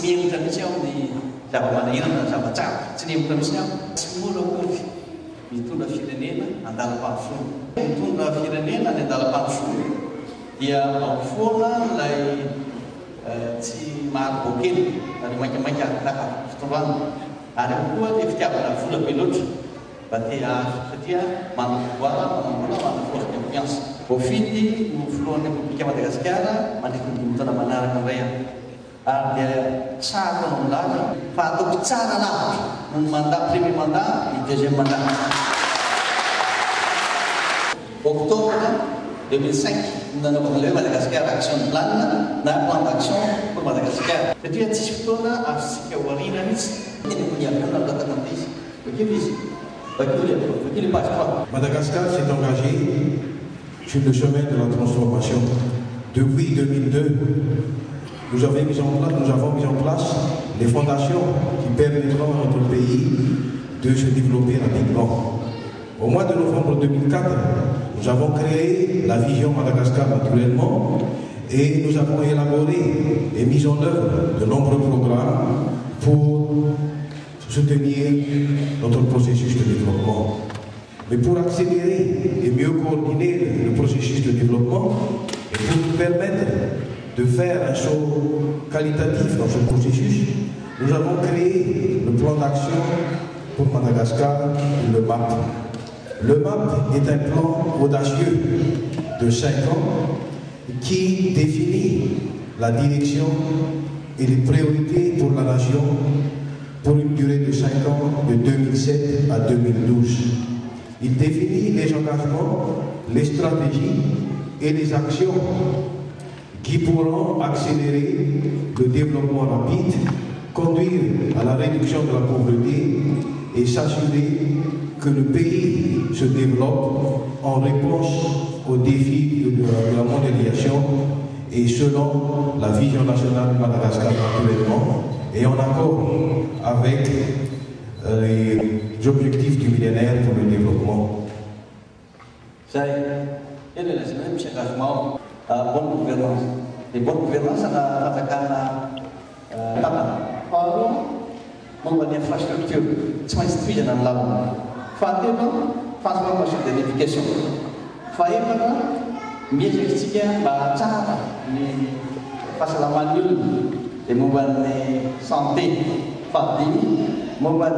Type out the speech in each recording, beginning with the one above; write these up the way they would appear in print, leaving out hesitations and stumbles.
miemitra mihitsy aho ny zava-manahirana ny zava-tsara tsy miemitra mihitsy aho tsy mora kory mitondra firenena andalam-pandrosoana mitondra firenena ny andalam-pandrosoana dia ao foana ilay tsy maro bokely ary mainkamanka akinaka fitondrana ary ao koa le fitiavana vola be loatra mba te azo satria manamboara manambola manaforce confiance voafidy no filohan'ny Republika Madagasikara mandritra ny 5 taona manaraka indray ary dia tsara no milaza fa ataoko tsara lavitra no ny mandat premier mandat ny deuxième mandat. Octobre 2005 nanaovana ilay Madagascar action plan na plan d'action pour Madagascar satria tsisy fotoana afitsika ho arina mihitsy teny moniavana latakande izy bakeo izy bakeo le page 3. Madagascar s'est engagé sur le chemin de la transformation. Depuis 2002, nous avons mis en place les fondations qui permettront à notre pays de se développer rapidement. Au mois de novembre 2004, nous avons créé la vision Madagascar naturellement et nous avons élaboré et mis en œuvre de nombreux programmes pour soutenir notre processus de développement. Mais pour accélérer et mieux coordonner le processus de développement et pour nous permettre de faire un saut qualitatif dans ce processus, nous avons créé le plan d'action pour Madagascar, le MAP. Le MAP est un plan audacieux de 5 ans qui définit la direction et les priorités pour la nation pour une durée de 5 ans de 2007 à 2012. Il définit les engagements, les stratégies et les actions qui pourront accélérer le développement rapide, conduire à la réduction de la pauvreté et s'assurer que le pays se développe en réponse aux défis de la mondialisation et selon la vision nationale de Madagascar naturellement et en accord avec les objectifs du millénaire pour le développement. Bonne gouvernance. Et bonne gouvernance, on a momba ny infrastructure tsy maintsy tohizana ny lalana. Fahatelo, transformation de l'éducation. Fahaefatra, miezaka isika mba hatsara ny fahasalaman'ny olona dia momba ny santé. Fahadimy, momba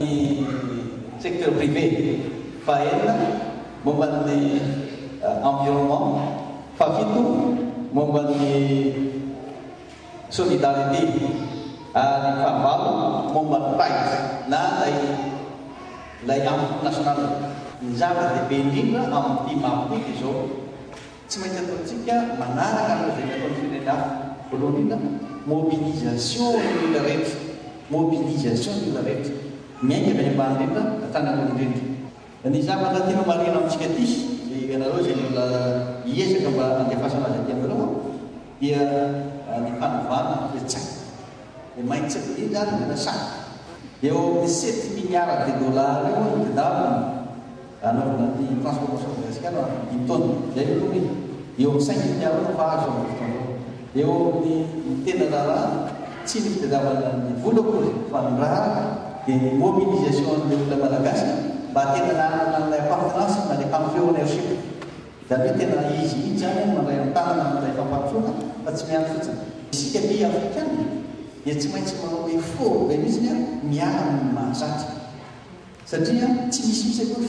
ny secteur privé. Fahaenina, momba ny environnement. Fahafito, momba ny solidarité. Ary fahavalo momba ny pride na lay amiko national. Ny zava-dehibe indrindra amin'ny MAP izao tsy maintsy ataontsika manaraka an'izay ataon'ny firenena hafa. Voalohany indrindra mobilisation ny olona rehetra, mobilisation ny olona rehetra miainga any ambany indrindra hatrany ambony indrindra. Ny zavatra tiana marina amintsika ty ianareo izay olona hiezaka mba handefasana azy aty aminareo dia ny fanovana fiatsana. Et maintsy indrindra ary ny nasana. Eo amin'ny 7 milliards de dollars eo ny tedavina anaovana ny transformation Madagascar ny taona. Zay eo ny eo amin'ny 5 milliards eo mahazo amin'ny fotoana. Eo amin'ny tena raharaha tsy ny fitadiavana ny vola akory fa ny raharaha dia ny mobilisation ny olona malagasy mba tena nanana n'ilay appartenance na le campé ownership. Zany hoe tena izy mihitsy zany mandray amin'ny tanana amin'ilay fampandrosoana fa tsy miandry fotsiny. Isika pays africaine dia tsy maintsy manao effort be mihitsy miara amin'ny mahazatra satria tsy misy akory